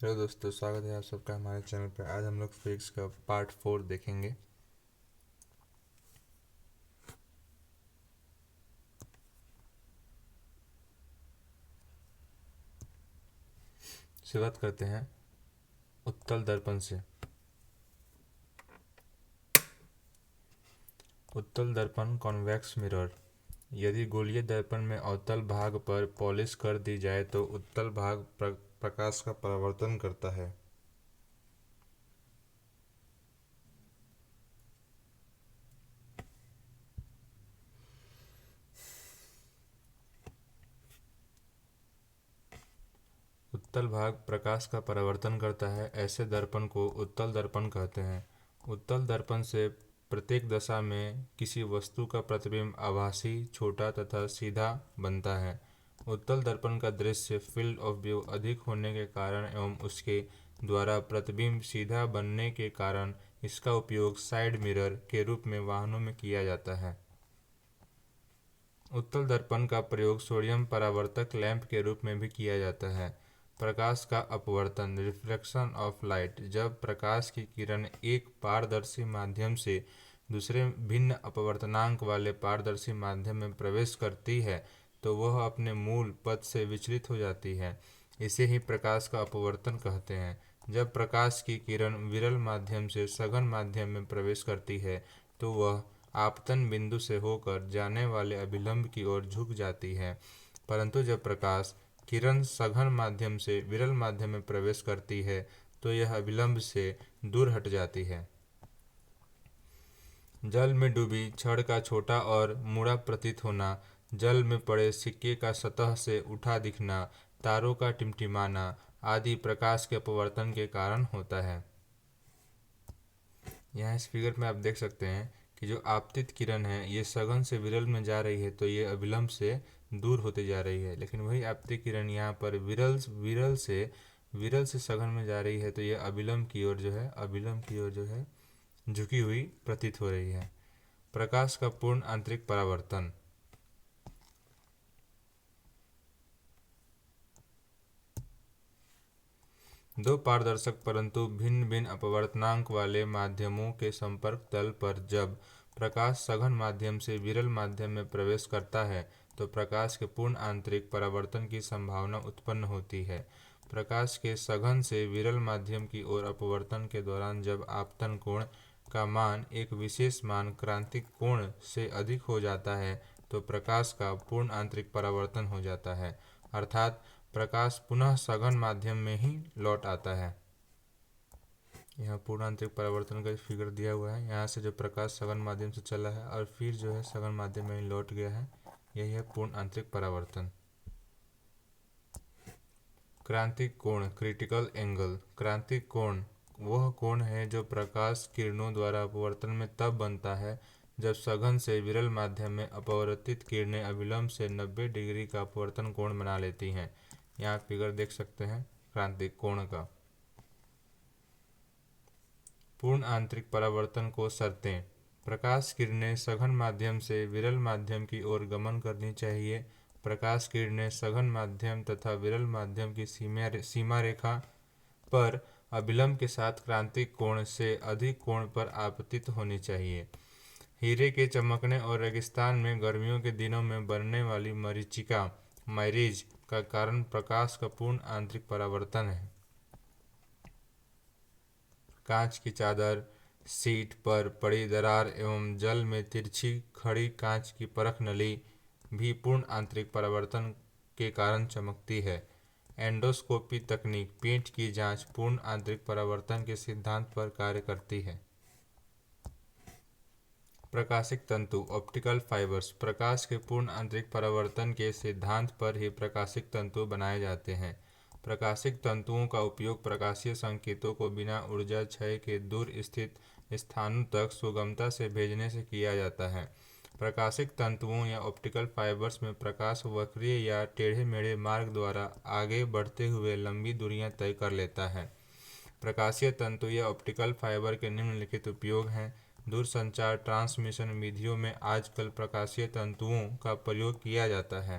Hello दोस्तों, स्वागत है आप सबका हमारे चैनल पर। आज हम लोग फिजिक्स का पार्ट 4 देखेंगे। शुरुआत करते हैं उत्तल दर्पण से। उत्तल दर्पण कॉन्वेक्स मिरर। यदि गोलीय दर्पण में अवतल भाग पर पॉलिश कर दी जाए तो उत्तल भाग प्रकाश का परावर्तन करता है। उत्तल भाग प्रकाश का परावर्तन करता है, ऐसे दर्पण को उत्तल दर्पण कहते हैं। उत्तल दर्पण से प्रत्येक दशा में किसी वस्तु का प्रतिबिंब आभासी, छोटा तथा सीधा बनता है। उत्तल दर्पण का दृश्य फील्ड ऑफ व्यू अधिक होने के कारण एवं उसके द्वारा प्रतिबिंब सीधा बनने के कारण इसका उपयोग साइड मिरर के रूप में वाहनों में किया जाता है। उत्तल दर्पण का प्रयोग सोडियम परावर्तक लैंप के रूप में भी किया जाता है। प्रकाश का अपवर्तन, रिफ्लेक्शन ऑफ लाइट। जब प्रकाश की किरण एक पारदर्शी माध्यम से दूसरे भिन्न अपवर्तनांक वाले पारदर्शी माध्यम में प्रवेश करती है तो वह अपने मूल पथ से विचलित हो जाती है। इसे ही प्रकाश का अपवर्तन कहते हैं। जब प्रकाश की किरण विरल माध्यम से सघन माध्यम में प्रवेश करती है तो वह आपतन बिंदु से होकर जाने वाले अभिलंब की ओर झुक जाती है, परंतु जब प्रकाश किरण सघन माध्यम से विरल माध्यम में प्रवेश करती है तो यह अभिलंब से दूर हट जाती है। जल में डूबी छड़ का छोटा और मुड़ा प्रतीत होना, जल में पड़े सिक्के का सतह से उठा दिखना, तारों का टिमटिमाना आदि प्रकाश के अपवर्तन के कारण होता है। यहाँ इस फिगर में आप देख सकते हैं कि जो आपतित किरण है ये सघन से विरल में जा रही है तो ये अभिलंब से दूर होते जा रही है, लेकिन वही आपतित किरण यहाँ पर विरल से सघन में जा रही है तो ये अभिलंब की ओर जो है झुकी हुई प्रतीत हो रही है। प्रकाश का पूर्ण आंतरिक परावर्तन। दो पारदर्शक परंतु भिन्न भिन्न अपवर्तनांक वाले माध्यमों के संपर्क तल पर जब प्रकाश सघन माध्यम से विरल माध्यम में प्रवेश करता है तो प्रकाश के पूर्ण आंतरिक परावर्तन की संभावना उत्पन्न होती है। प्रकाश के सघन से विरल माध्यम की ओर अपवर्तन के दौरान जब आपतन कोण का मान एक विशेष मान क्रांतिक कोण से अधिक हो जाता है तो प्रकाश का पूर्ण आंतरिक परावर्तन हो जाता है, अर्थात प्रकाश पुनः सघन माध्यम में ही लौट आता है। यहाँ पूर्ण आंतरिक परावर्तन का फिगर दिया हुआ है। यहाँ से जो प्रकाश सघन माध्यम से चला है और फिर जो है सघन माध्यम में ही लौट गया है, यही है पूर्ण आंतरिक परावर्तन। क्रांतिक कोण, क्रिटिकल एंगल। क्रांतिक कोण वह कोण है जो प्रकाश किरणों द्वारा अपवर्तन में तब बनता है जब सघन से विरल माध्यम में अपवर्तित किरणें अभिलंब से 90 डिग्री का अपवर्तन कोण बना लेती हैं। यहाँ फिगर देख सकते हैं क्रांतिक कोण का। पूर्ण आंतरिक परावर्तन को शर्तें। प्रकाश किरणें सघन माध्यम से विरल माध्यम की ओर गमन करनी चाहिए। प्रकाश किरणें सघन माध्यम तथा विरल माध्यम की सीमा रेखा पर अभिलंब के साथ क्रांतिक कोण से अधिक कोण पर आपतित होनी चाहिए। हीरे के चमकने और रेगिस्तान में गर्मियों के दिनों में बनने वाली मरीचिका माइरीज का कारण प्रकाश का पूर्ण आंतरिक परावर्तन है। कांच की चादर, सीट पर पड़ी दरार एवं जल में तिरछी खड़ी कांच की परख नली भी पूर्ण आंतरिक परावर्तन के कारण चमकती है। एंडोस्कोपी तकनीक पेंट की जांच पूर्ण आंतरिक परावर्तन के सिद्धांत पर कार्य करती है। प्रकाशिक तंतु, ऑप्टिकल फाइबर्स। प्रकाश के पूर्ण आंतरिक परावर्तन के सिद्धांत पर ही प्रकाशिक तंतु बनाए जाते हैं। प्रकाशिक तंतुओं का उपयोग प्रकाशीय संकेतों को बिना ऊर्जा क्षय के दूर स्थित स्थानों तक सुगमता से भेजने से किया जाता है। प्रकाशिक तंतुओं या ऑप्टिकल फाइबर्स में प्रकाश वक्रीय या टेढ़े मेढ़े मार्ग द्वारा आगे बढ़ते हुए लंबी दूरियां तय कर लेता है। प्रकाशीय तंतु या ऑप्टिकल फाइबर के निम्नलिखित उपयोग हैं। दूरसंचार ट्रांसमिशन विधियों में आजकल प्रकाशीय तंतुओं का प्रयोग किया जाता है।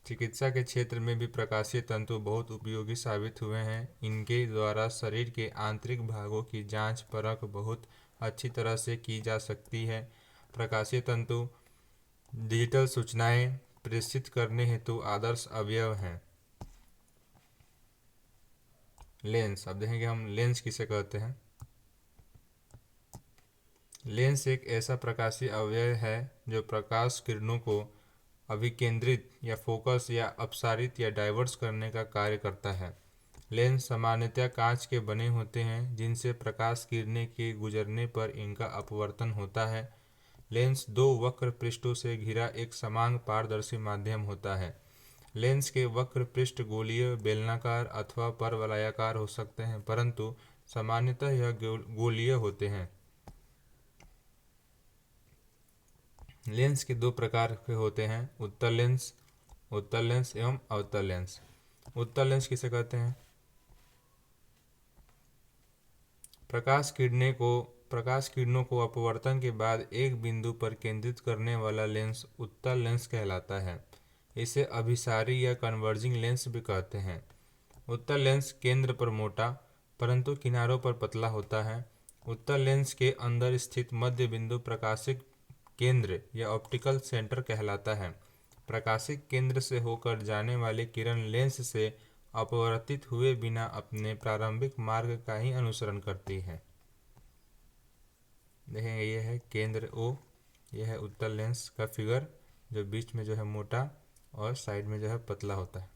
चिकित्सा के क्षेत्र में भी प्रकाशीय तंतु बहुत उपयोगी साबित हुए हैं। इनके द्वारा शरीर के आंतरिक भागों की जांच परख बहुत अच्छी तरह से की जा सकती है। प्रकाशीय तंतु डिजिटल सूचनाएं प्रेषित करने हेतु आदर्श अवयव हैं। लेंस, अब देखेंगे हम लेंस किसे कहते हैं। लेंस एक ऐसा प्रकाशीय अवयव है जो प्रकाश किरणों को अभिकेंद्रित या फोकस या अपसारित या डाइवर्स करने का कार्य करता है। लेंस सामान्यतः कांच के बने होते हैं जिनसे प्रकाश किरणें के गुजरने पर इनका अपवर्तन होता है। लेंस दो वक्र पृष्ठों से घिरा एक समान पारदर्शी माध्यम होता है। लेंस के वक्र पृष्ठ गोलीय, बेलनाकार अथवा परवलयाकार हो सकते हैं, परंतु सामान्यतः यह गोलीय होते हैं। लेंस के दो प्रकार के होते हैं, उत्तल लेंस एवं अवतल लेंस। उत्तल लेंस किसे कहते हैं? प्रकाश किरणों को अपवर्तन के बाद एक बिंदु पर केंद्रित करने वाला लेंस उत्तल लेंस कहलाता है। इसे अभिसारी या कन्वर्जिंग लेंस भी कहते हैं। उत्तल लेंस केंद्र पर मोटा परंतु किनारों पर पतला होता है। उत्तल लेंस के अंदर स्थित मध्य बिंदु प्रकाशिक केंद्र या ऑप्टिकल सेंटर कहलाता है। प्रकाशिक केंद्र से होकर जाने वाली किरण लेंस से अपवर्तित हुए बिना अपने प्रारंभिक मार्ग का ही अनुसरण करती है। देखेंगे ये है केंद्र O, यह है उत्तल लेंस का फिगर जो बीच में जो है मोटा और साइड में जो है पतला होता है।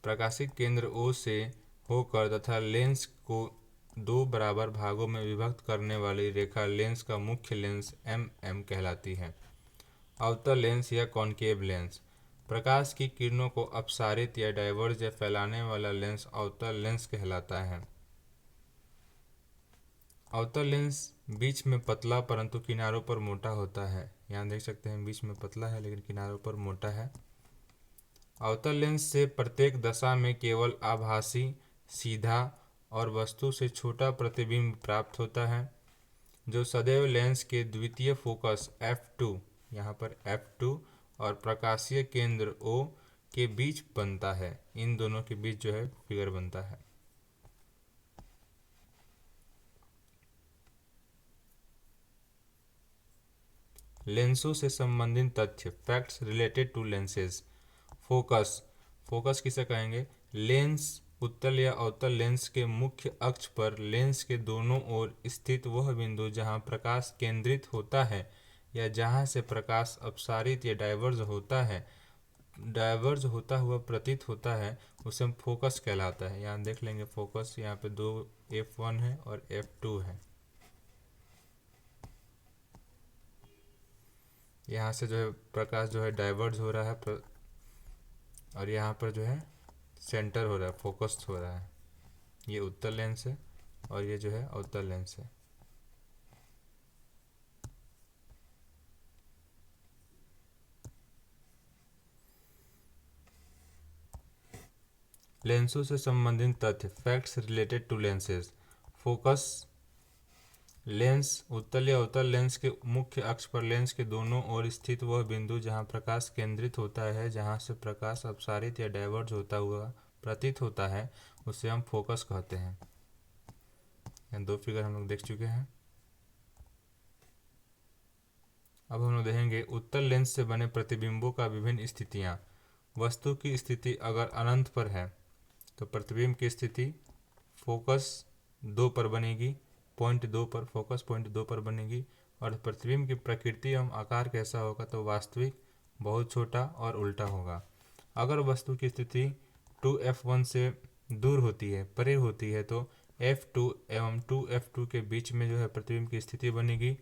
प्रकाशिक केंद्र O से होकर तथा लेंस को दो बराबर भागों में विभक्त करने वाली रेखा लेंस का मुख्य लेंस MM कहलाती है। अवतल लेंस या कॉनकेव लेंस, प्रकाश की किरणों को अपसारित या डाइवर्ज या फैलाने वाला लेंस अवतल लेंस कहलाता है। अवतल लेंस बीच में पतला परंतु किनारों पर मोटा होता है। यहाँ देख सकते हैं बीच में पतला है लेकिन किनारों पर मोटा है। अवतल लेंस से प्रत्येक दशा में केवल आभासी, सीधा और वस्तु से छोटा प्रतिबिंब प्राप्त होता है, जो सदैव लेंस के द्वितीय फोकस F2, यहाँ पर F2 और प्रकाशीय केंद्र O के बीच बनता है। इन दोनों के बीच जो है फिगर बनता है। लेंसों से संबंधित तथ्य, facts related to lenses. Focus किसे कहेंगे? लेंस उत्तल या अवतल लेंस के मुख्य अक्ष पर लेंस के दोनों ओर स्थित वह बिंदु जहां प्रकाश केंद्रित होता है या जहां से प्रकाश अपसारित या डाइवर्ज होता हुआ प्रतीत होता है, उसे फोकस कहलाता है। यहाँ देख लेंगे फोकस, यहाँ पे दो F1 है और F2 है। यहाँ से जो है प्रकाश जो है डाइवर्ज हो रहा है और यहाँ पर जो है सेंटर हो रहा है, फोकस हो रहा है। ये उत्तल लेंस है और ये जो है अवतल लेंस है। लेंसों से संबंधित तथ्य, facts related to lenses. Focus lens उत्तल या अवतल लेंस के मुख्य अक्ष पर लेंस के दोनों ओर स्थित वह बिंदु जहां प्रकाश केंद्रित होता है, जहां से प्रकाश अपसारित या डाइवर्ज होता हुआ प्रतीत होता है, उसे हम फोकस कहते हैं। यहाँ दो फिगर हम लोग देख चुके हैं। अब हम लोग देखेंगे उत्तल लेंस से बने प्रतिबिंबों का विभिन्न स्थितियाँ। वस्तु की स्थिति अगर अनंत पर है तो प्रतिबिंब की स्थिति फोकस 2 पर बनेगी, पॉइंट 2 पर, फोकस पॉइंट 2 पर बनेगी। और प्रतिबिंब की प्रकृति एवं आकार कैसा होगा? तो वास्तविक, बहुत छोटा और उल्टा होगा। अगर वस्तु की स्थिति 2F1 से दूर होती है, परे होती है, तो F2 एवं 2F2 के बीच में जो है प्रतिबिंब की स्थिति बनेगी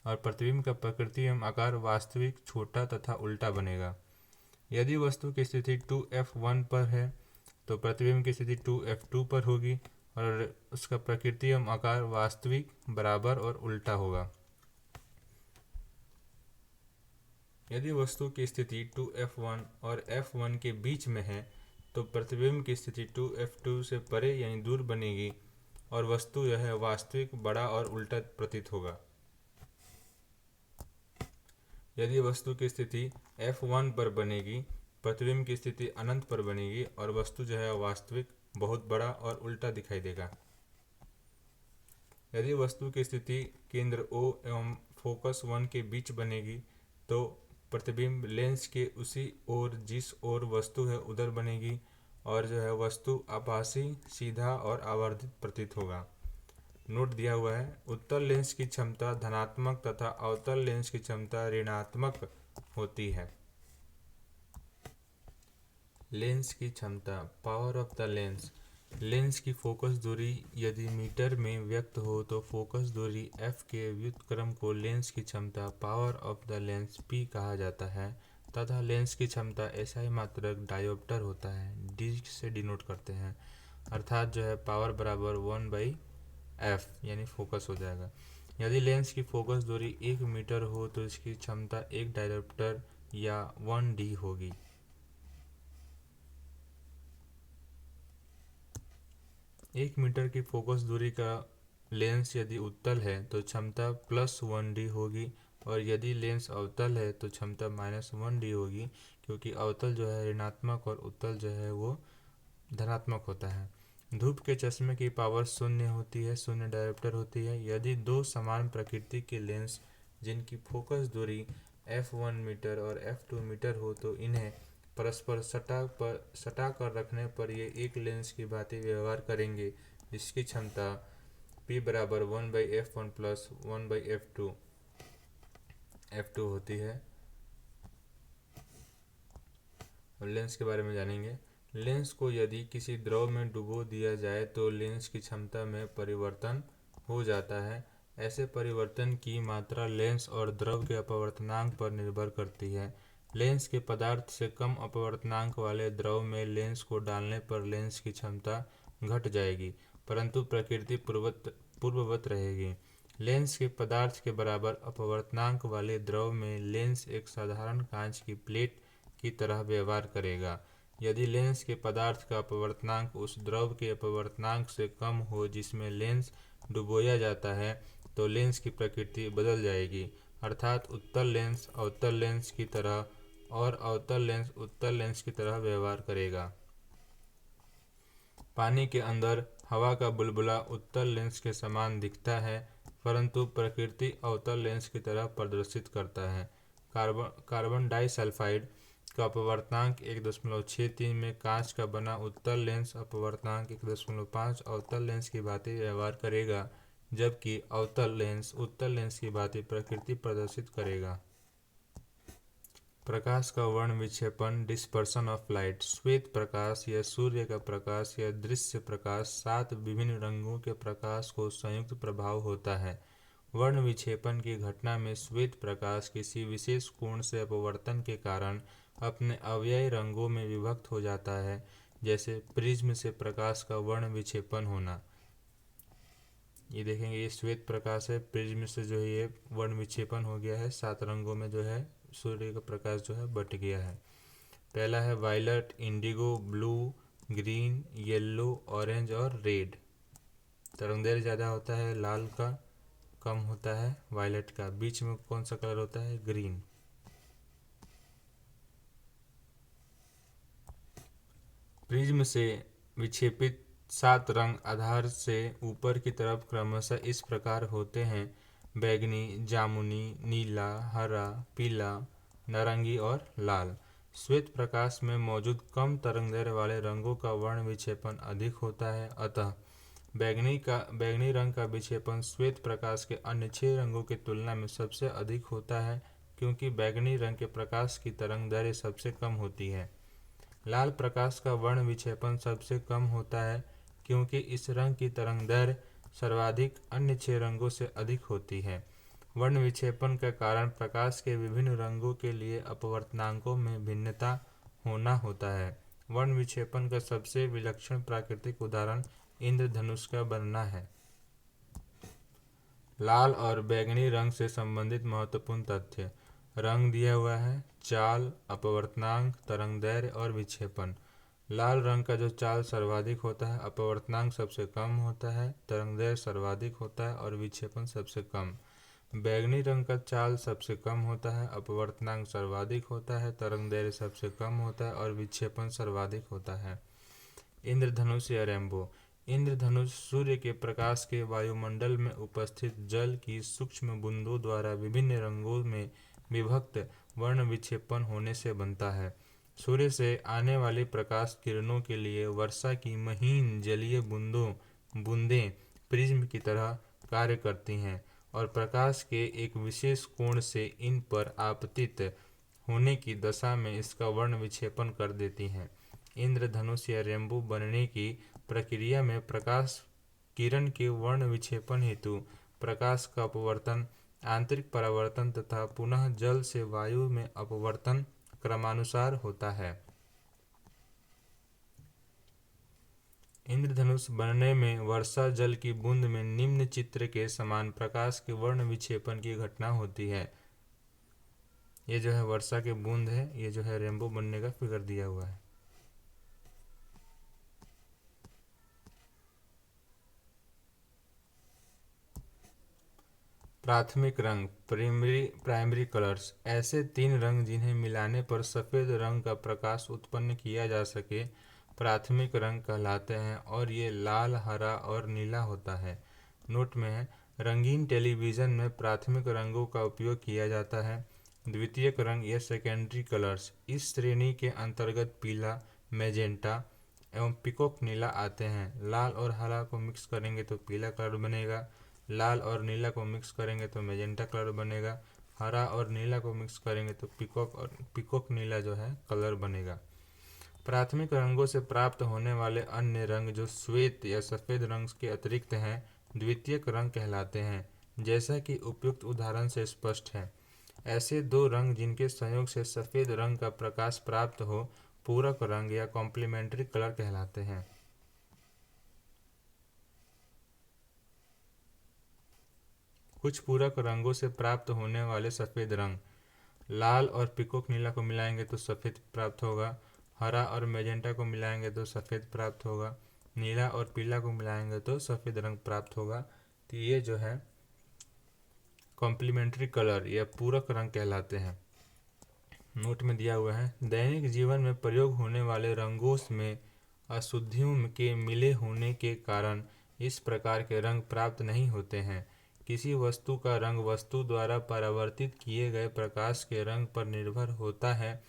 और प्रतिबिंब का प्रकृति एवं आकार वास्तविक, छोटा तथा उल्टा बनेगा। यदि वस्तु की स्थिति 2F1 पर है तो प्रतिबिंब की स्थिति 2F2 पर होगी और उसका प्रकृति एवं आकार वास्तविक, बराबर और उल्टा होगा। यदि वस्तु की स्थिति 2F1 और F1 के बीच में है तो प्रतिबिंब की स्थिति 2F2 से परे यानी दूर बनेगी और वस्तु यह है वास्तविक, बड़ा और उल्टा प्रतीत होगा। यदि वस्तु की स्थिति F1 पर बनेगी, प्रतिबिंब की स्थिति अनंत पर बनेगी और वस्तु जो है वास्तविक, बहुत बड़ा और उल्टा दिखाई देगा। यदि वस्तु की स्थिति केंद्र O एवं फोकस 1 के बीच बनेगी तो प्रतिबिंब लेंस के उसी ओर जिस ओर वस्तु है उधर बनेगी और जो है वस्तु आभासी, सीधा और आवर्धित प्रतीत होगा। नोट दिया हुआ है, उत्तल लेंस की क्षमता धनात्मक तथा अवतल लेंस की क्षमता ऋणात्मक होती है। लेंस की क्षमता, power of the lens. Lens की फोकस दूरी यदि मीटर में व्यक्त हो तो फोकस दूरी f के व्युत्क्रम को लेंस की क्षमता, power of the lens p कहा जाता है तथा लेंस की क्षमता SI मात्रक डायोप्टर होता है, d से डिनोट करते हैं, अर्थात जो है पावर बराबर 1/f यानी फोकस हो जाएगा। यदि लेंस की फोकस दूरी 1 मीटर हो तो इसकी क्षमता 1 डायोप्टर या 1d होगी। एक मीटर की फोकस दूरी का लेंस यदि उत्तल है तो क्षमता +1d होगी और यदि लेंस अवतल है तो क्षमता -1d होगी, क्योंकि अवतल जो है ऋणात्मक और उत्तल जो है वो धनात्मक होता है। धूप के चश्मे की पावर 0 होती है, 0 डायोप्टर होती है। यदि दो समान प्रकृति के लेंस जिनकी फोकस दूरी f1 मीटर और f2 मीटर हो तो इन्हें परस्पर सटा कर रखने पर ये एक लेंस की भांति व्यवहार करेंगे, जिसकी क्षमता p बराबर 1/f1 प्लस 1/f2 होती है। और लेंस के बारे में जानेंगे। लेंस को यदि किसी द्रव में डुबो दिया जाए तो लेंस की क्षमता में परिवर्तन हो जाता है। ऐसे परिवर्तन की मात्रा लेंस और द्रव के अपवर्तनांक पर निर्भर करती है। लेंस के पदार्थ से कम अपवर्तनांक वाले द्रव में लेंस को डालने पर लेंस की क्षमता घट जाएगी, परंतु प्रकृति पूर्ववत रहेगी। लेंस के पदार्थ के बराबर अपवर्तनांक वाले द्रव में लेंस एक साधारण कांच की प्लेट की तरह व्यवहार करेगा। यदि लेंस के पदार्थ का अपवर्तनांक उस द्रव के अपवर्तनांक से कम हो जिसमें लेंस डुबोया जाता है तो लेंस की प्रकृति बदल जाएगी, अर्थात उत्तल लेंस अवतल लेंस की तरह और अवतल लेंस उत्तल लेंस की तरह व्यवहार करेगा। पानी के अंदर हवा का बुलबुला उत्तल लेंस के समान दिखता है, परंतु प्रकृति अवतल लेंस की तरह प्रदर्शित करता है। कार्बन डाइसल्फाइड का अपवर्तनांक 1.63 में कांच का बना उत्तल लेंस अपवर्तनांक 1.5 अवतल लेंस की भांति व्यवहार करेगा, जबकि अवतल लेंस उत्तल लेंस की भांति प्रकृति प्रदर्शित करेगा। प्रकाश का वर्ण विक्षेपण, डिस्पर्सन ऑफ लाइट। श्वेत प्रकाश या सूर्य का प्रकाश या दृश्य प्रकाश 7 विभिन्न रंगों के प्रकाश को संयुक्त प्रभाव होता है। वर्ण विक्षेपण की घटना में श्वेत प्रकाश किसी विशेष कोण से अपवर्तन के कारण अपने अवयव रंगों में विभक्त हो जाता है, जैसे प्रिज्म से प्रकाश का वर्ण विक्षेपण होना। ये देखेंगे, ये श्वेत प्रकाश है, प्रिज्म से जो है ये वर्ण विक्षेपण हो गया है, 7 रंगों में जो है सूर्य का प्रकाश जो है बट गया है। पहला है violet, Indigo, blue, green, yellow, orange और रेड। तरंगदैर्घ्य ज़्यादा होता है लाल का, कम होता है वायलट का। बीच में कौन सा कलर होता है? ग्रीन। प्रिज्म से विक्षेपित 7 रंग आधार से ऊपर की तरफ क्रमशः इस प्रकार होते हैं: बैंगनी, जामुनी, नीला, हरा, पीला, नारंगी और लाल। श्वेत प्रकाश में मौजूद कम तरंगदैर्घ्य वाले रंगों का वर्ण विक्षेपण अधिक होता है, अतः बैंगनी रंग का विक्षेपण श्वेत प्रकाश के अन्य 6 रंगों की तुलना में सबसे अधिक होता है, क्योंकि बैंगनी रंग के प्रकाश की तरंगदैर्घ्य सबसे कम होती है। लाल प्रकाश का वर्ण विक्षेपण सबसे कम होता है, क्योंकि इस रंग की तरंगदैर्घ्य सर्वाधिक अन्य 6 रंगों से अधिक होती है। वर्ण विक्षेपण का कारण प्रकाश के विभिन्न रंगों के लिए अपवर्तनांकों में भिन्नता होना होता है। वर्ण विक्षेपण का सबसे विलक्षण प्राकृतिक उदाहरण इंद्रधनुष का बनना है। लाल और बैंगनी रंग से संबंधित महत्वपूर्ण तथ्य। रंग दिया हुआ है, चाल, अपवर्तनांक, तरंगदैर्घ्य और विक्षेपण। लाल रंग का जो चाल सर्वाधिक होता है, अपवर्तनांक सबसे कम होता है, तरंगदैर्घ्य सर्वाधिक होता है और विक्षेपण सबसे कम। बैंगनी रंग का चाल सबसे कम होता है, अपवर्तनांक सर्वाधिक होता है, तरंगदैर्घ्य सबसे कम होता है और विक्षेपण सर्वाधिक होता है। इंद्रधनुष या रेनबो। इंद्रधनुष सूर्य के प्रकाश के वायुमंडल में उपस्थित जल की सूक्ष्म बूंदों द्वारा विभिन्न रंगों में विभक्त वर्ण विक्षेपण होने से बनता है। सूर्य से आने वाली प्रकाश किरणों के लिए वर्षा की महीन जलीय बूंदें प्रिज्म की तरह कार्य करती हैं और प्रकाश के एक विशेष कोण से इन पर आपतित होने की दशा में इसका वर्ण विक्षेपण कर देती हैं। इंद्रधनुष या रेनबो बनने की प्रक्रिया में प्रकाश किरण के वर्ण विक्षेपण हेतु प्रकाश का अपवर्तन, आंतरिक परावर्तन तथा पुनः जल से वायु में अपवर्तन क्रमानुसार होता है। इंद्रधनुष बनने में वर्षा जल की बूंद में निम्न चित्र के समान प्रकाश के वर्ण विक्षेपण की घटना होती है। ये जो है वर्षा के बूंद है, ये जो है रेनबो बनने का फिगर दिया हुआ है। प्राथमिक रंग, प्राइमरी कलर्स, ऐसे तीन रंग जिन्हें मिलाने पर सफ़ेद रंग का प्रकाश उत्पन्न किया जा सके प्राथमिक रंग कहलाते हैं और ये लाल, हरा और नीला होता है। नोट में है, रंगीन टेलीविज़न में प्राथमिक रंगों का उपयोग किया जाता है। द्वितीयक रंग या सेकेंडरी कलर्स, इस श्रेणी के अंतर्गत पीला, मैजेंटा एवं पिकॉक नीला आते हैं। लाल और हरा को मिक्स करेंगे तो पीला कलर बनेगा, लाल और नीला को मिक्स करेंगे तो मैजेंटा कलर बनेगा, हरा और नीला को मिक्स करेंगे तो पिकॉक नीला जो है कलर बनेगा। प्राथमिक रंगों से प्राप्त होने वाले अन्य रंग जो श्वेत या सफ़ेद रंग के अतिरिक्त हैं, द्वितीयक रंग कहलाते हैं, जैसा कि उपयुक्त उदाहरण से स्पष्ट है। ऐसे दो रंग जिनके संयोग से सफ़ेद रंग का प्रकाश प्राप्त हो पूरक रंग या कॉम्प्लीमेंट्री कलर कहलाते हैं। कुछ पूरक रंगों से प्राप्त होने वाले सफ़ेद रंग, लाल और पिकॉक नीला को मिलाएंगे तो सफ़ेद प्राप्त होगा, हरा और मैजेंटा को मिलाएंगे तो सफ़ेद प्राप्त होगा, नीला और पीला को मिलाएंगे तो सफ़ेद रंग प्राप्त होगा। तो ये जो है कॉम्प्लीमेंट्री कलर या पूरक रंग कहलाते हैं। नोट में दिया हुआ है, दैनिक जीवन में प्रयोग होने वाले रंगों में अशुद्धियों के मिले होने के कारण इस प्रकार के रंग प्राप्त नहीं होते हैं। किसी वस्तु का रंग वस्तु द्वारा परावर्तित किए गए प्रकाश के रंग पर निर्भर होता है,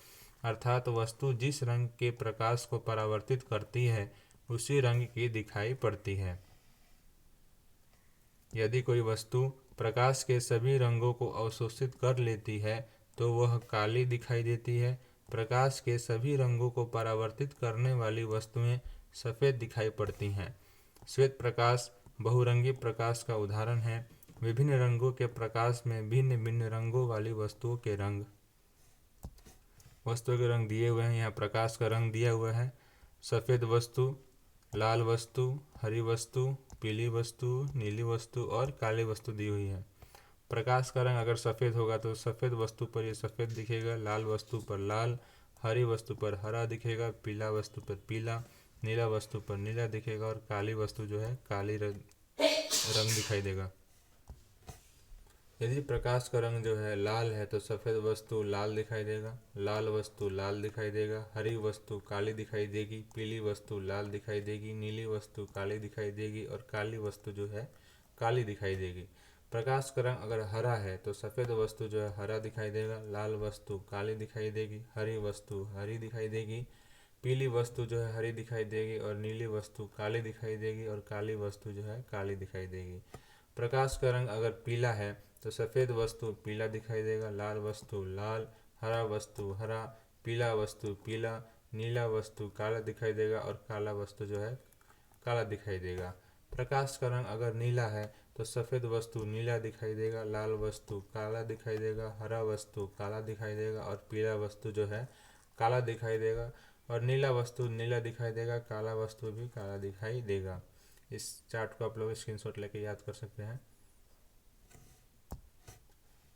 अर्थात वस्तु जिस रंग के प्रकाश को परावर्तित करती है उसी रंग की दिखाई पड़ती है। यदि कोई वस्तु प्रकाश के सभी रंगों को अवशोषित कर लेती है तो वह काली दिखाई देती है। प्रकाश के सभी रंगों को परावर्तित करने वाली वस्तुएं सफ़ेद दिखाई पड़ती हैं। श्वेत प्रकाश बहुरंगी प्रकाश का उदाहरण है। विभिन्न रंगों के प्रकाश में भिन्न भिन्न रंगों वाली वस्तुओं के रंग दिए हुए हैं। यहाँ प्रकाश का रंग दिया हुआ है। सफ़ेद वस्तु, लाल वस्तु, हरी वस्तु, पीली वस्तु, नीली वस्तु और काली वस्तु दी हुई है। प्रकाश का रंग अगर सफ़ेद होगा तो सफ़ेद वस्तु पर ये सफ़ेद दिखेगा, लाल वस्तु पर लाल, हरी वस्तु पर हरा दिखेगा, पीला वस्तु पर पीला, नीला वस्तु पर नीला दिखेगा और काली वस्तु जो है काली रंग दिखाई देगा। यदि प्रकाश का रंग जो है लाल है तो सफ़ेद वस्तु लाल दिखाई देगा, लाल वस्तु लाल दिखाई देगा, हरी वस्तु काली दिखाई देगी, पीली वस्तु लाल दिखाई देगी, नीली वस्तु काली दिखाई देगी और काली वस्तु जो है काली दिखाई देगी। प्रकाश का रंग अगर हरा है तो सफ़ेद वस्तु जो है हरा दिखाई देगा, लाल वस्तु काली दिखाई देगी, हरी वस्तु हरी दिखाई देगी, पीली वस्तु जो है हरी दिखाई देगी और नीली वस्तु काली दिखाई देगी और काली वस्तु जो है काली दिखाई देगी। प्रकाश का रंग अगर पीला है तो सफ़ेद वस्तु पीला दिखाई देगा, लाल वस्तु लाल, हरा वस्तु हरा, पीला वस्तु पीला, नीला वस्तु काला दिखाई देगा और काला वस्तु जो है काला दिखाई देगा। प्रकाश का रंग अगर नीला है तो सफ़ेद वस्तु नीला दिखाई देगा, लाल वस्तु काला दिखाई देगा, हरा वस्तु काला दिखाई देगा और पीला वस्तु जो है काला दिखाई देगा और नीला वस्तु नीला दिखाई देगा, काला वस्तु भी काला दिखाई देगा। इस चार्ट को आप लोग स्क्रीनशॉट लेके याद कर सकते हैं।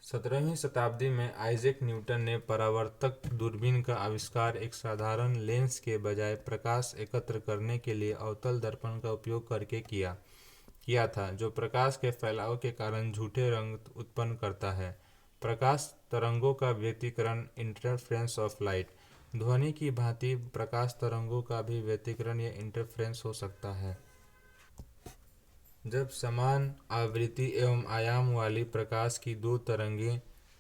17वीं शताब्दी में आइजैक न्यूटन ने परावर्तक दूरबीन का आविष्कार एक साधारण लेंस के बजाय प्रकाश एकत्र करने के लिए अवतल दर्पण का उपयोग करके किया था, जो प्रकाश के फैलाव के कारण झूठे रंग उत्पन्न करता है। प्रकाश तरंगों का व्यतिकरण, इंटरफेरेंस ऑफ लाइट। ध्वनि की भांति प्रकाश तरंगों का भी व्यतिकरण या इंटरफेरेंस हो सकता है। जब समान आवृत्ति एवं आयाम वाली प्रकाश की दो तरंगें,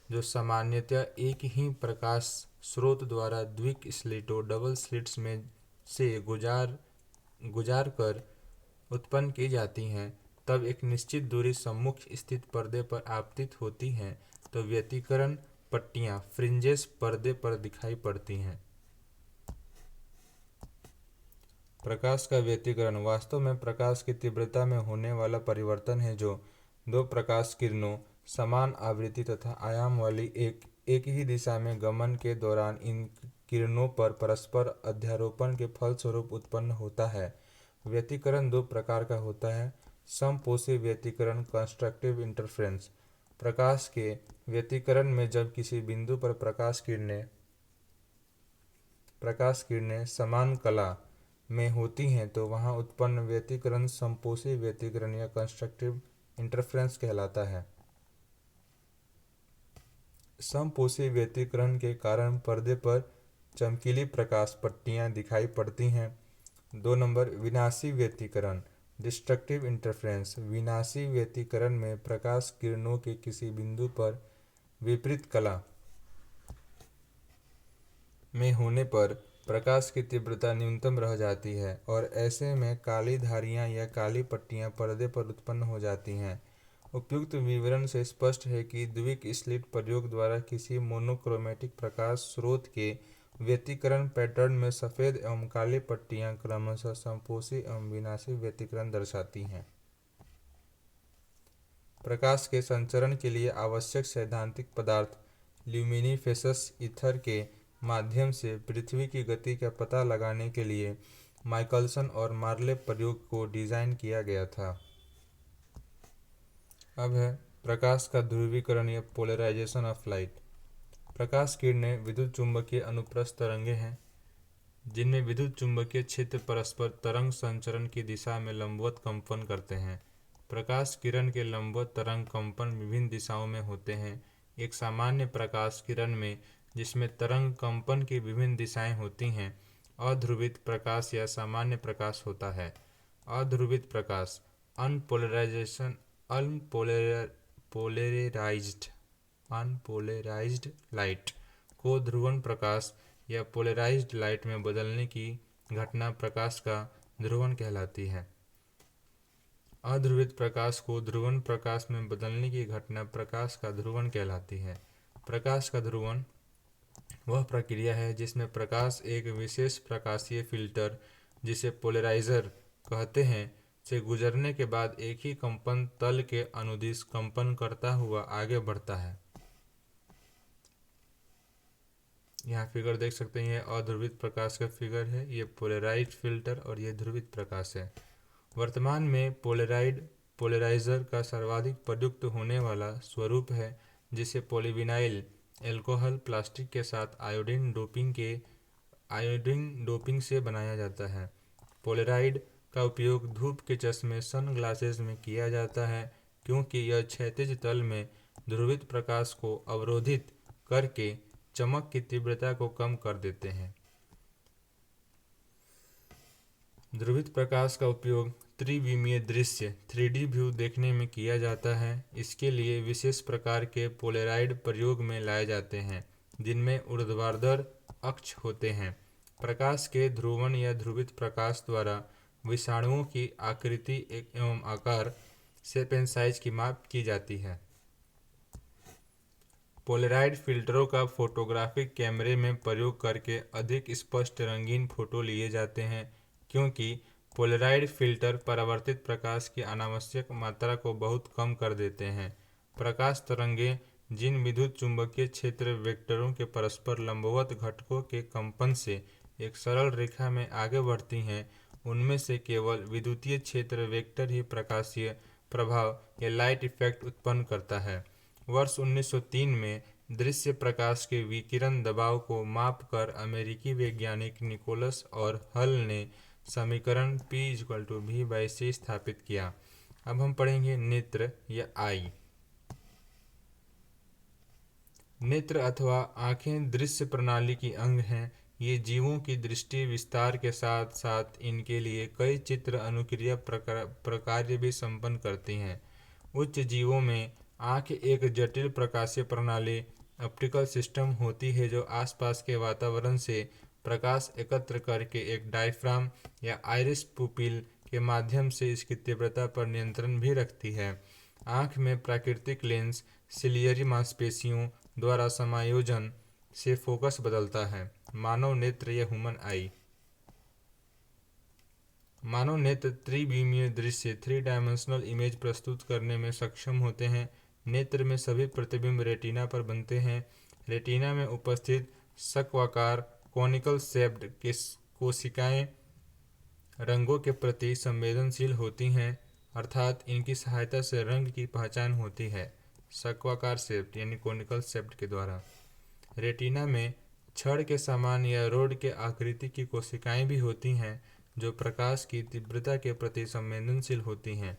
जो सामान्यतः एक ही प्रकाश स्रोत द्वारा द्विक स्लिटों डबल स्लिट्स में से गुजार कर उत्पन्न की जाती हैं, तब एक निश्चित दूरी सम्मुख स्थित पर्दे पर आपतित होती हैं, तो व्यतिकरण पट्टियां फ्रिंजेस पर्दे पर दिखाई पड़ती हैं। प्रकाश का व्यतिकरण वास्तव में प्रकाश की तीव्रता में होने वाला परिवर्तन है, जो दो प्रकाश किरणों समान आवृत्ति तथा आयाम वाली एक ही दिशा में गमन के दौरान इन किरणों पर परस्पर अध्यारोपण के फलस्वरूप उत्पन्न होता है। व्यतिकरण दो प्रकार का होता है। समपोषी व्यतिकरण, कंस्ट्रक्टिव इंटरफेरेंस। प्रकाश के व्यतिकरण में जब किसी बिंदु पर प्रकाश किरणें समान कला में होती हैं, तो वहां उत्पन्न व्यतिकरण समपोषी व्यतिकरण या कंस्ट्रक्टिव इंटरफेरेंस कहलाता है। समपोषी व्यतिकरण के कारण पर्दे पर चमकीली प्रकाश पट्टियां दिखाई पड़ती हैं। 2 नंबर, विनाशी व्यतिकरण, डिस्ट्रक्टिव इंटरफेरेंस। विनाशी व्यतिकरण में प्रकाश किरणों के किसी बिंदु पर विपरीत कला में होने पर प्रकाश की तीव्रता न्यूनतम रह जाती है और ऐसे में काली धारियां या काली पट्टियां पर्दे पर उत्पन्न हो जाती हैं। उपयुक्त विवरण से स्पष्ट है कि द्विक स्लिट प्रयोग द्वारा किसी मोनोक्रोमैटिक प्रकाश स्रोत के व्यतिकरण पैटर्न में सफ़ेद एवं काली पट्टियां क्रमशः समपोषी एवं विनाशी व्यतिकरण दर्शाती हैं। प्रकाश के संचरण के लिए आवश्यक सैद्धांतिक पदार्थ ल्यूमिनिफेसस ईथर के माध्यम से पृथ्वी की गति का पता लगाने के लिए माइकलसन और मार्ले प्रयोग को डिज़ाइन किया गया था। अब है प्रकाश का ध्रुवीकरण या पोलराइजेशन ऑफ लाइट। प्रकाश किरणें विद्युत चुंबकीय अनुप्रस्थ तरंगें हैं, जिनमें विद्युत चुंबकीय क्षेत्र परस्पर तरंग संचरण की दिशा में लंबवत कंपन करते हैं। प्रकाश किरण के लंबवत तरंग कंपन विभिन्न दिशाओं में होते हैं। एक सामान्य प्रकाश किरण में, जिसमें तरंग कंपन की विभिन्न दिशाएं होती हैं, अध्रुवित प्रकाश या सामान्य प्रकाश होता है। अध्रुवित प्रकाश अनपोलराइज्ड लाइट को ध्रुवण प्रकाश या पोलराइज्ड लाइट में बदलने की घटना प्रकाश का ध्रुवण कहलाती है। अध्रुवित प्रकाश को ध्रुवण प्रकाश में बदलने की घटना प्रकाश का ध्रुवण कहलाती है। प्रकाश का ध्रुवण वह प्रक्रिया है जिसमें प्रकाश एक विशेष प्रकाशीय फिल्टर, जिसे पोलराइजर कहते हैं, से गुजरने के बाद एक ही कंपन तल के अनुदिश कंपन करता हुआ आगे बढ़ता है। यहाँ फिगर देख सकते हैं, ये अध्रुवित प्रकाश का फिगर है, ये पोलराइज्ड फिल्टर और ये ध्रुवित प्रकाश है। वर्तमान में पोलराइजर का सर्वाधिक प्रयुक्त होने वाला स्वरूप है, जिसे पॉलीविनाइल एल्कोहल प्लास्टिक के साथ आयोडीन डोपिंग से बनाया जाता है। पोलराइड का उपयोग धूप के चश्मे सन ग्लासेस में किया जाता है, क्योंकि यह क्षैतिज तल में ध्रुवित प्रकाश को अवरोधित करके चमक की तीव्रता को कम कर देते हैं। ध्रुवित प्रकाश का उपयोग त्रिविमीय दृश्य 3D व्यू देखने में किया जाता है। इसके लिए विशेष प्रकार के पोलराइड प्रयोग में लाए जाते हैं, जिनमें ऊर्ध्वाधर अक्ष होते हैं। प्रकाश के ध्रुवण या ध्रुवित प्रकाश द्वारा विषाणुओं की आकृति एवं आकार, शेप एंड साइज की माप की जाती है। पोलराइड फिल्टरों का फोटोग्राफिक कैमरे में प्रयोग करके अधिक स्पष्ट रंगीन फोटो लिए जाते हैं, क्योंकि पोलराइड फिल्टर परावर्तित प्रकाश की अनावश्यक मात्रा को बहुत कम कर देते हैं। प्रकाश तरंगें जिन विद्युत चुंबकीय क्षेत्र वेक्टरों के परस्पर लंबवत घटकों के कंपन से एक सरल रेखा में आगे बढ़ती हैं, उनमें से केवल विद्युतीय क्षेत्र वेक्टर ही प्रकाशीय प्रभाव या लाइट इफेक्ट उत्पन्न करता है। वर्ष 1903 में दृश्य प्रकाश के विकिरण दबाव को मापकर अमेरिकी वैज्ञानिक निकोलस और हल ने समीकरण P = V/C स्थापित किया। अब हम पढ़ेंगे नेत्र या आई। नेत्र अथवा आंखें दृश्य प्रणाली की अंग हैं। ये जीवों की दृष्टि विस्तार के साथ साथ इनके लिए कई चित्र अनुक्रिया प्रकार्य भी संपन्न करती हैं। उच्च जीवों में आंख एक जटिल प्रकाशीय प्रणाली ऑप्टिकल सिस्टम होती है जो आसपास के वातावरण से प्रकाश एकत्र करके एक डायफ्राम या आइरिस पुपिल के माध्यम से इसकी तीव्रता पर नियंत्रण भी रखती है। आंख में प्राकृतिक लेंस सिलियरी मांसपेशियों द्वारा समायोजन से फोकस बदलता है। मानव नेत्र या ह्यूमन आई। मानव नेत्र त्रिविमीय दृश्य 3 डायमेंशनल इमेज प्रस्तुत करने में सक्षम होते हैं। नेत्र में सभी प्रतिबिंब रेटिना पर बनते हैं। रेटिना में उपस्थित शंक्वाकार कोनिकल शेप्ड कोशिकाएं रंगों के प्रति संवेदनशील होती हैं, अर्थात इनकी सहायता से रंग की पहचान होती है। शंक्वाकार शेप्ड यानी कोनिकल शेप्ड के द्वारा। रेटिना में छड़ के समान या रोड के आकृति की कोशिकाएं भी होती हैं जो प्रकाश की तीव्रता के प्रति संवेदनशील होती हैं।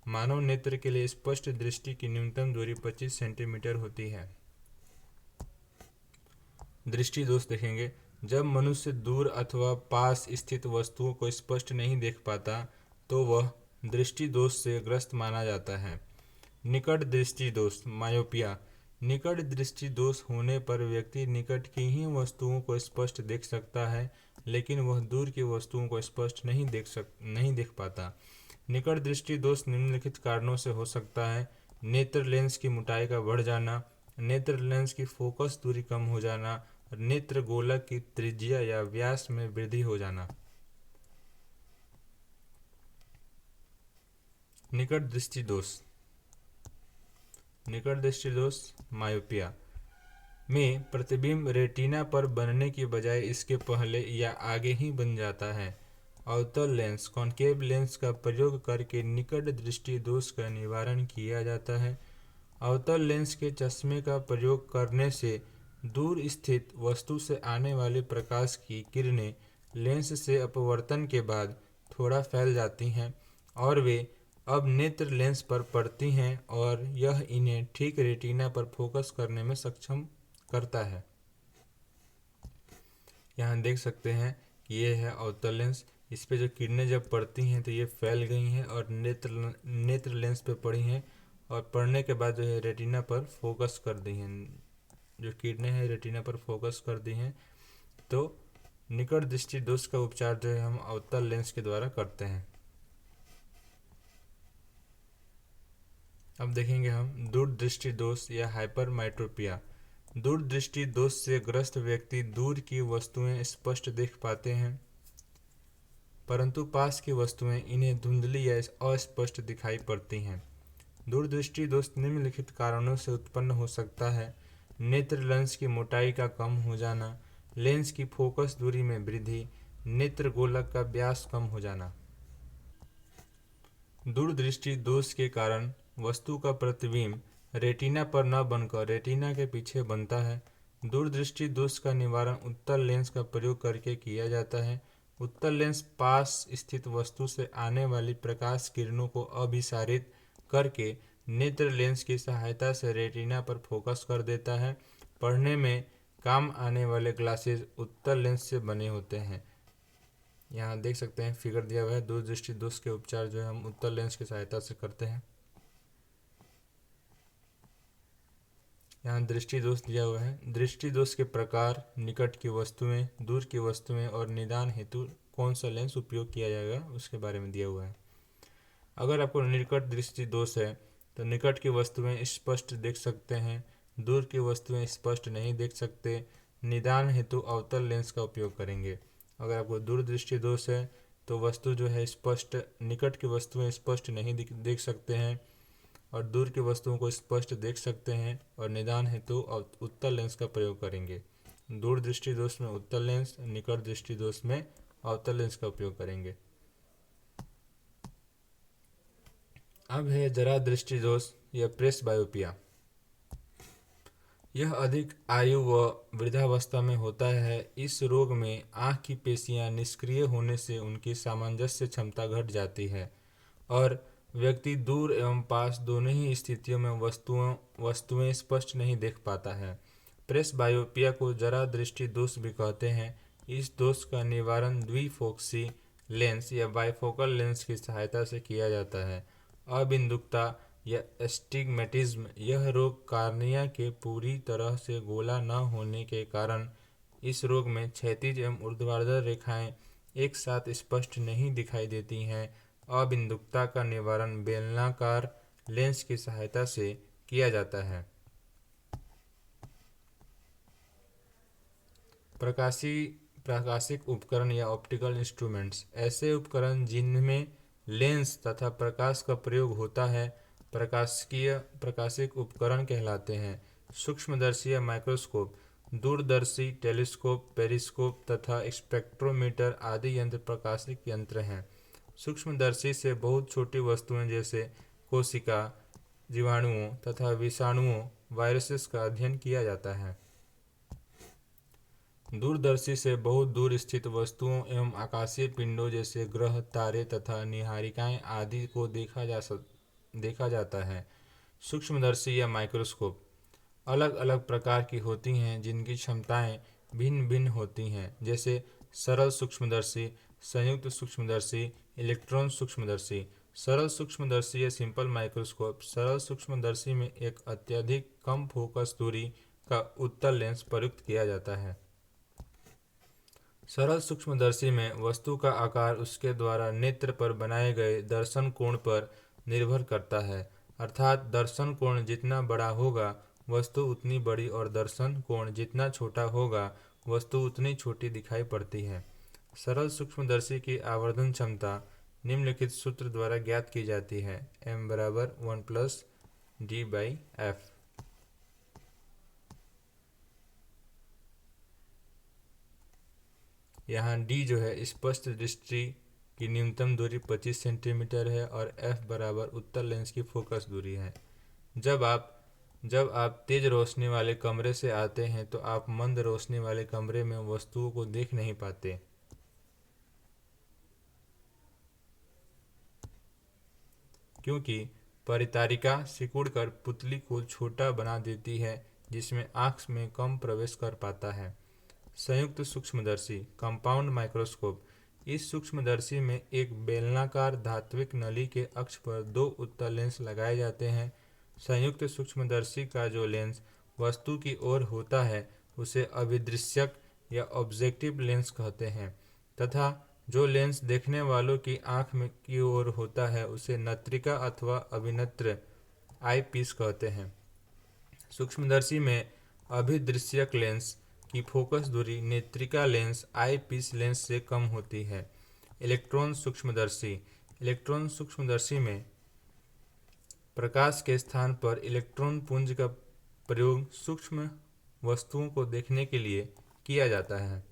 मानव नेत्र के लिए स्पष्ट दृष्टि की न्यूनतम दूरी 25 सेंटीमीटर होती है। दृष्टि दोष देखेंगे। जब मनुष्य दूर अथवा पास स्थित वस्तुओं को स्पष्ट नहीं देख पाता तो वह दृष्टि दोष से ग्रस्त माना जाता है। निकट दृष्टि दोष मायोपिया। निकट दृष्टि दोष होने पर व्यक्ति निकट की ही वस्तुओं को स्पष्ट देख सकता है, लेकिन वह दूर की वस्तुओं को स्पष्ट नहीं देख पाता। निकट दृष्टि दोष निम्नलिखित कारणों से हो सकता है। नेत्र लेंस की मोटाई का बढ़ जाना, नेत्र लेंस की फोकस दूरी कम हो जाना, नेत्र गोलक की त्रिज्या या व्यास में वृद्धि हो जाना। निकट दृष्टि दोष मायोपिया में प्रतिबिंब रेटिना पर बनने की बजाय इसके पहले या आगे ही बन जाता है। अवतल लेंस कॉन्केव लेंस का प्रयोग करके निकट दृष्टि दोष का निवारण किया जाता है। अवतल लेंस के चश्मे का प्रयोग करने से दूर स्थित वस्तु से आने वाले प्रकाश की किरणें लेंस से अपवर्तन के बाद थोड़ा फैल जाती हैं और वे अब नेत्र लेंस पर पड़ती हैं और यह इन्हें ठीक रेटिना पर फोकस करने में सक्षम करता है। यहाँ देख सकते हैं कि ये है अवतल लेंस। इस पे जो किरणें जब पड़ती हैं तो ये फैल गई हैं और नेत्र लेंस पे पड़ी हैं और पड़ने के बाद जो है रेटिना पर फोकस कर दी हैं। जो किरणें हैं रेटिना पर फोकस कर दी हैं। तो निकट दृष्टि दोष का उपचार जो है हम अवतल लेंस के द्वारा करते हैं। अब देखेंगे हम दूरदृष्टि दोष या हाइपरमेट्रोपिया। दूरदृष्टि दोष से ग्रस्त व्यक्ति दूर की वस्तुएं स्पष्ट देख पाते हैं, परंतु पास की वस्तुएं इन्हें धुंधली या अस्पष्ट दिखाई पड़ती हैं। दूरदृष्टि दोष निम्नलिखित कारणों से उत्पन्न हो सकता है। नेत्र लेंस की मोटाई का कम हो जाना, लेंस की फोकस दूरी में वृद्धि, नेत्र गोलक का व्यास कम हो जाना। दूरदृष्टि दोष के कारण वस्तु का प्रतिबिंब रेटिना पर न बनकर रेटिना के पीछे बनता है। दूरदृष्टि दोष का निवारण उत्तल लेंस का प्रयोग करके किया जाता है। उत्तल लेंस पास स्थित वस्तु से आने वाली प्रकाश किरणों को अभिसारित करके नेत्र लेंस की सहायता से रेटिना पर फोकस कर देता है। पढ़ने में काम आने वाले ग्लासेस उत्तल लेंस से बने होते हैं। यहाँ देख सकते हैं फिगर दिया हुआ है। दूरदृष्टि दोष के उपचार जो है हम उत्तल लेंस की सहायता से करते हैं। यहाँ दृष्टि दोष दिया हुआ है। दृष्टि दोष के प्रकार, निकट की वस्तुएं, दूर की वस्तुएं और निदान हेतु कौन सा लेंस उपयोग किया जाएगा उसके बारे में दिया हुआ है। अगर आपको निकट दृष्टि दोष है तो निकट की वस्तुएं स्पष्ट देख सकते हैं, दूर की वस्तुएं स्पष्ट नहीं देख सकते। निदान हेतु अवतल लेंस का उपयोग करेंगे। अगर आपको दूरदृष्टि दोष है तो वस्तु जो है स्पष्ट, निकट की वस्तुएं स्पष्ट नहीं देख सकते हैं और दूर की वस्तुओं को स्पष्ट देख सकते हैं और निदान हेतु उत्तल लेंस का प्रयोग करेंगे। दूरदृष्टि दोष में उत्तल लेंस, निकट दृष्टि दोष में अवतल लेंस का उपयोग करेंगे। अब है जरा दृष्टि दोष या प्रेस बायोपिया। यह अधिक आयु व वृद्धावस्था में होता है। इस रोग में आँख की पेशियां निष्क्रिय होने से उनकी सामंजस्य क्षमता घट जाती है और व्यक्ति दूर एवं पास दोनों ही स्थितियों में वस्तुएं स्पष्ट नहीं देख पाता है। प्रेसबायोपिया को जरा दृष्टि दोष भी कहते हैं। इस दोष का निवारण द्विफोक्सी लेंस या बाइफोकल लेंस की सहायता से किया जाता है। अबिंदुकता या एस्टिग्मेटिज्म, यह रोग कार्निया के पूरी तरह से गोला न होने के कारण इस रोग में क्षैतिज एवं ऊर्ध्वाधर रेखाएं एक साथ स्पष्ट नहीं दिखाई देती हैं। अबिंदुकता का निवारण बेलनाकार लेंस की सहायता से किया जाता है। प्रकाशिक उपकरण या ऑप्टिकल इंस्ट्रूमेंट्स, ऐसे उपकरण जिनमें लेंस तथा प्रकाश का प्रयोग होता है प्रकाशिक उपकरण कहलाते हैं। सूक्ष्मदर्शी या माइक्रोस्कोप, दूरदर्शी, टेलीस्कोप, पेरिस्कोप तथा स्पेक्ट्रोमीटर आदि यंत्र प्रकाशिक यंत्र हैं। सूक्ष्मदर्शी से बहुत छोटी वस्तुएं जैसे कोशिका, जीवाणुओं तथा विषाणुओं, वायरसेस का अध्ययन किया जाता है। दूरदर्शी से बहुत दूर स्थित वस्तुओं एवं आकाशीय पिंडों जैसे ग्रह, तारे तथा नीहारिकाएं आदि को देखा जाता है। सूक्ष्मदर्शी या माइक्रोस्कोप अलग अलग प्रकार की होती हैं जिनकी क्षमताएं भिन्न भिन्न होती हैं, जैसे सरल सूक्ष्मदर्शी, संयुक्त सूक्ष्मदर्शी, इलेक्ट्रॉन सूक्ष्मदर्शी। सरल सूक्ष्मदर्शी या सिंपल माइक्रोस्कोप, सरल सूक्ष्मदर्शी में एक अत्यधिक कम फोकस दूरी का उत्तल लेंस प्रयुक्त किया जाता है। सरल सूक्ष्मदर्शी में वस्तु का आकार उसके द्वारा नेत्र पर बनाए गए दर्शन कोण पर निर्भर करता है, अर्थात दर्शन कोण जितना बड़ा होगा वस्तु उतनी बड़ी और दर्शन कोण जितना छोटा होगा वस्तु उतनी छोटी दिखाई पड़ती है। सरल सूक्ष्मदर्शी की आवर्धन क्षमता निम्नलिखित सूत्र द्वारा ज्ञात की जाती है। m बराबर 1+d/f। यहाँ d जो है स्पष्ट दृष्टि की न्यूनतम दूरी 25 सेंटीमीटर है और f बराबर उत्तल लेंस की फोकस दूरी है। जब आप तेज रोशनी वाले कमरे से आते हैं तो आप मंद रोशनी वाले कमरे में वस्तुओं को देख नहीं पाते, क्योंकि परितारिका सिकुड़कर पुतली को छोटा बना देती है जिसमें आँख में कम प्रवेश कर पाता है। संयुक्त सूक्ष्मदर्शी कंपाउंड माइक्रोस्कोप, इस सूक्ष्मदर्शी में एक बेलनाकार धात्विक नली के अक्ष पर दो उत्तल लेंस लगाए जाते हैं। संयुक्त सूक्ष्मदर्शी का जो लेंस वस्तु की ओर होता है उसे अभिदृश्यक या ऑब्जेक्टिव लेंस कहते हैं तथा जो लेंस देखने वालों की आँख में की ओर होता है उसे नत्रिका अथवा अभिनेत्र आई पीस कहते हैं। सूक्ष्मदर्शी में अभिदृश्यक लेंस की फोकस दूरी नेत्रिका लेंस आई पीस लेंस से कम होती है। इलेक्ट्रॉन सूक्ष्मदर्शी में प्रकाश के स्थान पर इलेक्ट्रॉन पुंज का प्रयोग सूक्ष्म वस्तुओं को देखने के लिए किया जाता है।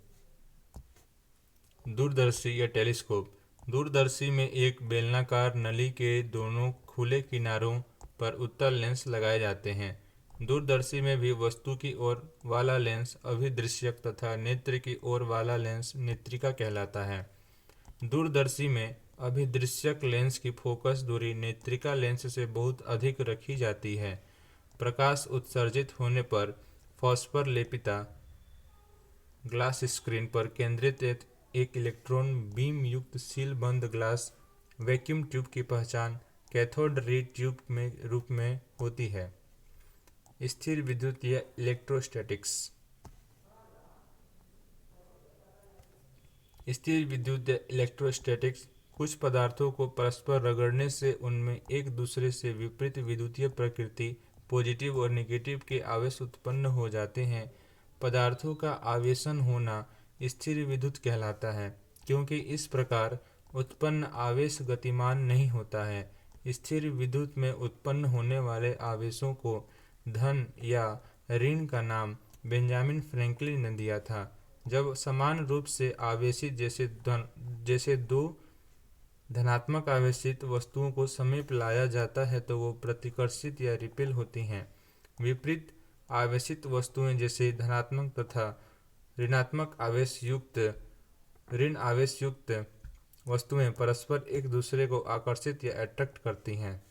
दूरदर्शी या टेलीस्कोप, दूरदर्शी में एक बेलनाकार नली के दोनों खुले किनारों पर उत्तल लेंस लगाए जाते हैं। दूरदर्शी में भी वस्तु की ओर वाला लेंस अभिदृश्यक तथा नेत्र की ओर वाला लेंस नेत्रिका कहलाता है। दूरदर्शी में अभिदृश्यक लेंस की फोकस दूरी नेत्रिका लेंस से बहुत अधिक रखी जाती है। प्रकाश उत्सर्जित होने पर फॉस्फर लेपिता ग्लास स्क्रीन पर केंद्रित एक इलेक्ट्रॉन बीम युक्त सीलबंद ग्लास वैक्यूम ट्यूब की पहचान कैथोड रे ट्यूब में रूप में होती है। स्थिर विद्युत या इलेक्ट्रोस्टैटिक्स, स्थिर विद्युत या इलेक्ट्रोस्टैटिक्स कुछ पदार्थों को परस्पर रगड़ने से उनमें एक दूसरे से विपरीत विद्युतीय प्रकृति पॉजिटिव और नेगेटिव के आवेश उत्पन्न हो जाते हैं। पदार्थों का आवेशन होना स्थिर विद्युत कहलाता है क्योंकि इस प्रकार उत्पन्न आवेश गतिमान नहीं होता है। स्थिर विद्युत में उत्पन्न होने वाले आवेशों को धन या ऋण का नाम बेंजामिन फ्रैंकलिन ने दिया था। जब समान रूप से आवेशित जैसे दो धनात्मक आवेशित वस्तुओं को समीप लाया जाता है तो वो प्रतिकर्षित या रिपेल होती हैं। विपरीत आवेशित वस्तुएं जैसे धनात्मक तथा ऋणात्मक ऋण आवेश युक्त वस्तुएं परस्पर एक दूसरे को आकर्षित या अट्रैक्ट करती हैं।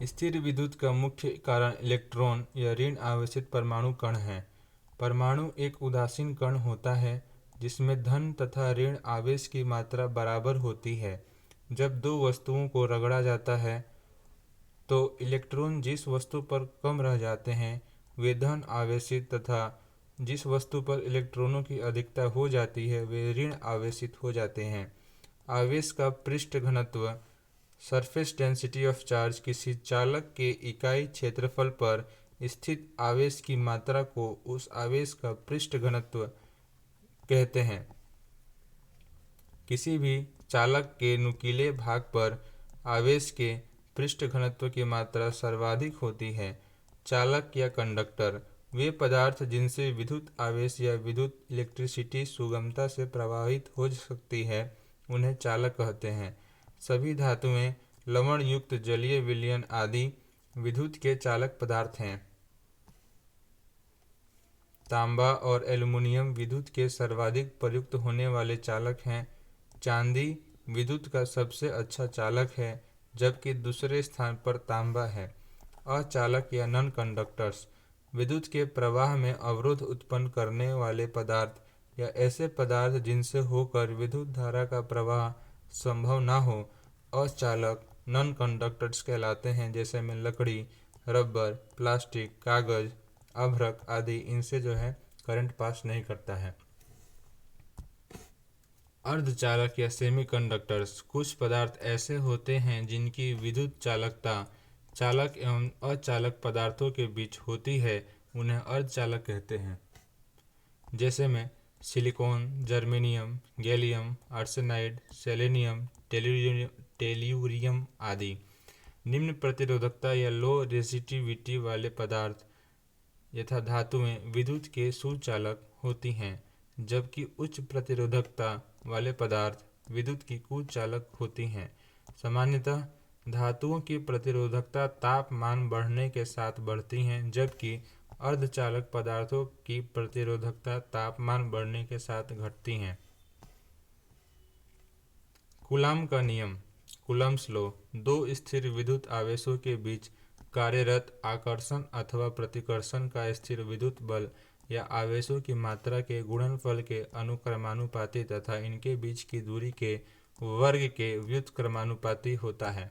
स्थिर विद्युत का मुख्य कारण इलेक्ट्रॉन या ऋण आवेशित परमाणु कण है। परमाणु एक उदासीन कण होता है जिसमें धन तथा ऋण आवेश की मात्रा बराबर होती है। जब दो वस्तुओं को रगड़ा जाता है तो इलेक्ट्रॉन जिस वस्तु पर कम रह जाते हैं वे धन आवेशित तथा जिस वस्तु पर इलेक्ट्रॉनों की अधिकता हो जाती है वे ऋण आवेशित हो जाते हैं। आवेश का पृष्ठ घनत्व सरफेस डेंसिटी ऑफ चार्ज किसी चालक के इकाई क्षेत्रफल पर स्थित आवेश की मात्रा को उस आवेश का पृष्ठ घनत्व कहते हैं। किसी भी चालक के नुकीले भाग पर आवेश के पृष्ठ घनत्व की मात्रा सर्वाधिक होती है। चालक या कंडक्टर वे पदार्थ जिनसे विद्युत आवेश या विद्युत इलेक्ट्रिसिटी सुगमता से प्रवाहित हो सकती है उन्हें चालक कहते हैं। सभी धातुएं, लवण युक्त जलीय विलयन आदि विद्युत के चालक पदार्थ हैं। तांबा और एल्युमिनियम विद्युत के सर्वाधिक प्रयुक्त होने वाले चालक हैं। चांदी विद्युत का सबसे अच्छा चालक है जबकि दूसरे स्थान पर तांबा है। अचालक या नॉन कंडक्टर्स विद्युत के प्रवाह में अवरोध उत्पन्न करने वाले पदार्थ या ऐसे पदार्थ जिनसे होकर विद्युत धारा का प्रवाह संभव न हो अचालक नॉन कंडक्टर्स कहलाते हैं। जैसे में लकड़ी, रबर, प्लास्टिक, कागज, अभ्रक आदि इनसे करंट पास नहीं करता है। अर्धचालक या सेमीकंडक्टर्स कुछ पदार्थ ऐसे होते हैं जिनकी विद्युत चालकता चालक एवं अचालक पदार्थों के बीच होती है, उन्हें अर्धचालक कहते हैं। जैसे में silicon, germanium, gallium, arsenide, selenium, tellurium आदि। निम्न प्रतिरोधकता या लो रेजिस्टिविटी वाले पदार्थ यथा धातुएं विद्युत के सुचालक होती हैं, जबकि उच्च प्रतिरोधकता वाले पदार्थ विद्युत की कुचालक होती हैं। सामान्यतः धातुओं की प्रतिरोधकता तापमान बढ़ने के साथ बढ़ती है जबकि अर्धचालक पदार्थों की प्रतिरोधकता तापमान बढ़ने के साथ घटती है। कूलाम का नियम कूलम्स लॉ दो स्थिर विद्युत आवेशों के बीच कार्यरत आकर्षण अथवा प्रतिकर्षण का स्थिर विद्युत बल या आवेशों की मात्रा के गुणनफल के अनुक्रमानुपाती तथा इनके बीच की दूरी के वर्ग के व्युत्क्रमानुपाती होता है।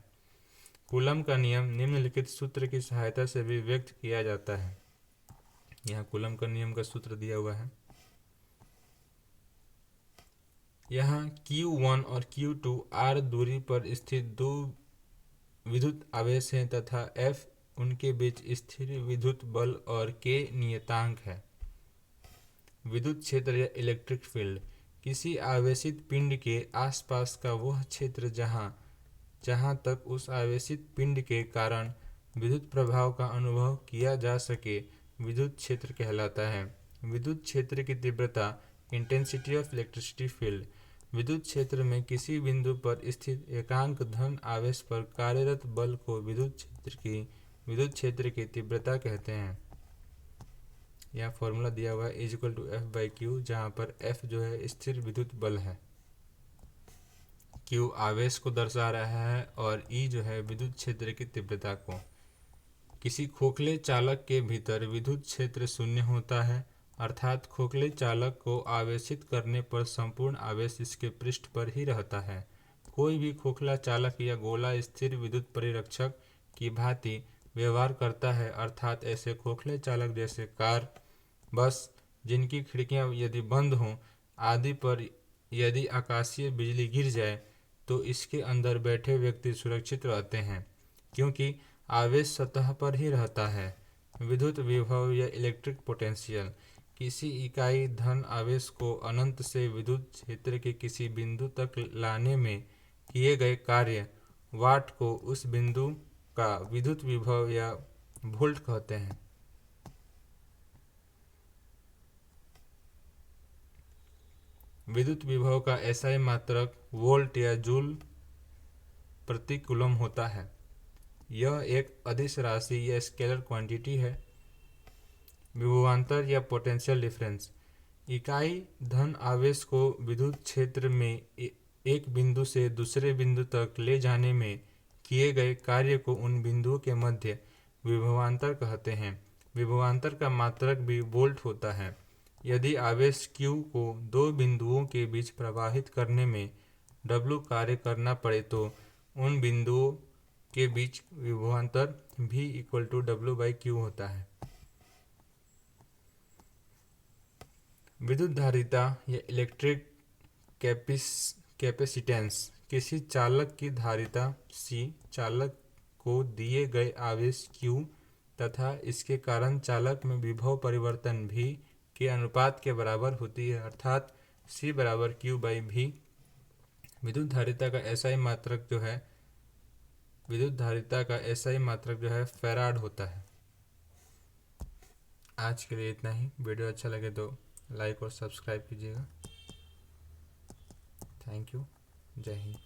कूलम का नियम निम्नलिखित सूत्र की सहायता से भी व्यक्त किया जाता है। यहाँ कूलम का नियम का सूत्र दिया हुआ है। यहाँ Q1 और Q2 R दूरी पर स्थित दो विद्युत आवेश हैं तथा F उनके बीच स्थिर विद्युत बल और K नियतांक है। विद्युत क्षेत्र या इलेक्ट्रिक फील्ड किसी आवेशित पिंड के आसपास का वह क्षेत्र जहाँ तक उस आवेशित पिंड के कारण विद्युत प्रभाव का अनुभव किया जा सके विद्युत क्षेत्र कहलाता है। विद्युत क्षेत्र की तीव्रता इंटेंसिटी ऑफ इलेक्ट्रिसिटी फील्ड विद्युत क्षेत्र में किसी बिंदु पर स्थित एकांक धन आवेश पर कार्यरत बल को विद्युत क्षेत्र की तीव्रता कहते हैं। यह फॉर्मूला दिया हुआ है F/Q, जहाँ पर F स्थिर विद्युत बल है, Q आवेश को दर्शा रहा है और E विद्युत क्षेत्र की तीव्रता को। किसी खोखले चालक के भीतर विद्युत क्षेत्र शून्य होता है, अर्थात खोखले चालक को आवेशित करने पर संपूर्ण आवेश इसके पृष्ठ पर ही रहता है। कोई भी खोखला चालक या गोला स्थिर विद्युत परिरक्षक की भांति व्यवहार करता है, अर्थात ऐसे खोखले चालक जैसे कार, बस जिनकी खिड़कियां यदि बंद हों आदि पर यदि आकाशीय बिजली गिर जाए तो इसके अंदर बैठे व्यक्ति सुरक्षित रहते हैं क्योंकि आवेश सतह पर ही रहता है। विद्युत विभव या इलेक्ट्रिक पोटेंशियल किसी इकाई धन आवेश को अनंत से विद्युत क्षेत्र के किसी बिंदु तक लाने में किए गए कार्य वाट को उस बिंदु का विद्युत विभव या वोल्ट कहते हैं। विद्युत विभव का SI मात्रक वोल्ट या जूल प्रति कूलम होता है। यह एक अदिश राशि या स्केलर क्वांटिटी है विभवांतर या पोटेंशियल डिफरेंस। इकाई धन आवेश को विद्युत क्षेत्र में एक बिंदु से दूसरे बिंदु तक ले जाने में किए गए कार्य को उन बिंदुओं के मध्य विभवांतर कहते हैं। विभवांतर का मात्रक भी वोल्ट होता है। यदि आवेश Q को दो बिंदुओं के बीच प्रवाहित करने में W कार्य करना पड़े तो उन बिंदुओं के बीच विभवांतर V = W/Q होता है। विद्युत धारिता या इलेक्ट्रिक कैपेसिटेंस किसी चालक की धारिता C चालक को दिए गए आवेश Q तथा इसके कारण चालक में विभव परिवर्तन V के अनुपात के बराबर होती है, अर्थात C = Q/V। विद्युत धारिता का SI मात्रक जो है फैराड होता है। आज के लिए इतना ही। वीडियो अच्छा लगे तो लाइक और सब्सक्राइब कीजिएगा। Thank you. जय हिंद।